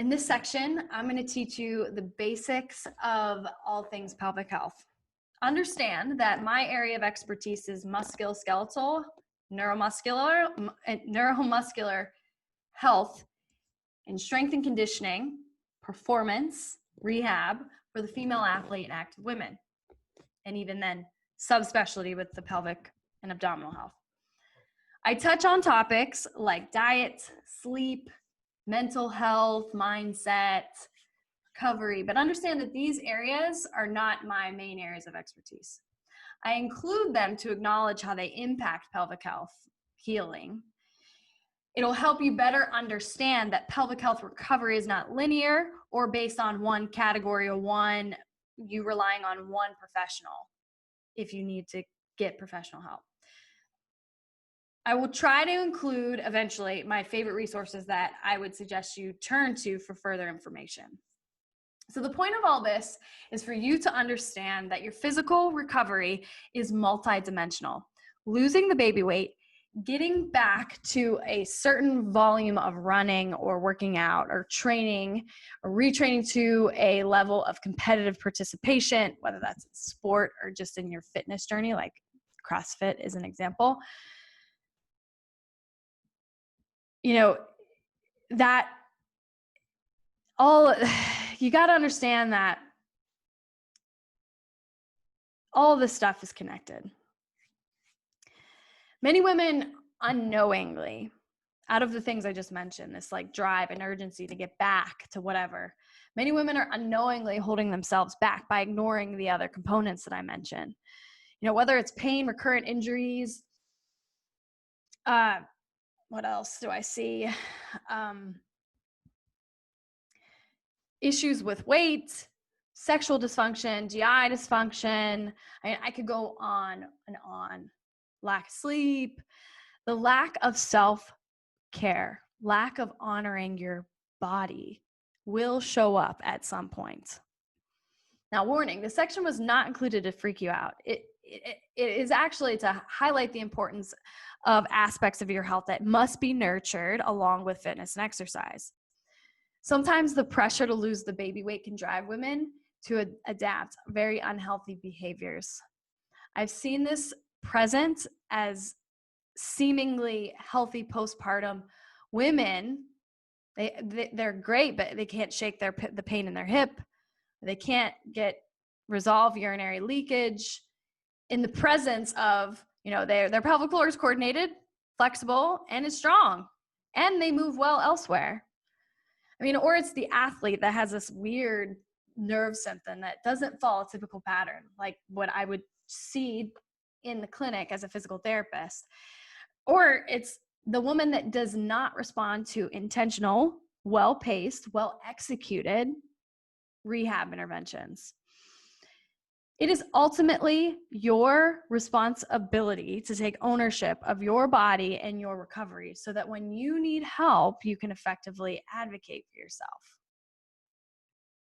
In this section, I'm going to teach you the basics of all things pelvic health. Understand that my area of expertise is musculoskeletal, neuromuscular health, and strength and conditioning, performance, rehab for the female athlete and active women, and even then subspecialty with the pelvic and abdominal health. I touch on topics like diet, sleep, mental health, mindset, recovery, but understand that these areas are not my main areas of expertise. I include them to acknowledge how they impact pelvic health healing. It'll help you better understand that pelvic health recovery is not linear or based on one category or you relying on one professional if you need to get professional help. I will try to include eventually my favorite resources that I would suggest you turn to for further information. So the point of all this is for you to understand that your physical recovery is multidimensional. Losing the baby weight, getting back to a certain volume of running or working out or training or retraining to a level of competitive participation, whether that's in sport or just in your fitness journey, like CrossFit is an example. You know, that all, you got to understand that all this stuff is connected. Many women unknowingly, out of the things I just mentioned, this like drive and urgency to get back to whatever, many women are unknowingly holding themselves back by ignoring the other components that I mentioned. You know, whether it's pain, recurrent injuries, what else do I see? Issues with weight, sexual dysfunction, GI dysfunction. I could go on and on. Lack of sleep, the lack of self-care, lack of honoring your body will show up at some point. Now, warning, this section was not included to freak you out. It is actually to highlight the importance of aspects of your health that must be nurtured along with fitness and exercise. Sometimes the pressure to lose the baby weight can drive women to adapt very unhealthy behaviors. I've seen this present as seemingly healthy postpartum women. They're great, but they can't shake the pain in their hip. They can't resolve urinary leakage in the presence of, you know, their pelvic floor is coordinated, flexible, and is strong, and they move well elsewhere. I mean, or it's the athlete that has this weird nerve symptom that doesn't follow a typical pattern, like what I would see in the clinic as a physical therapist. Or it's the woman that does not respond to intentional, well-paced, well-executed rehab interventions. It is ultimately your responsibility to take ownership of your body and your recovery so that when you need help, you can effectively advocate for yourself.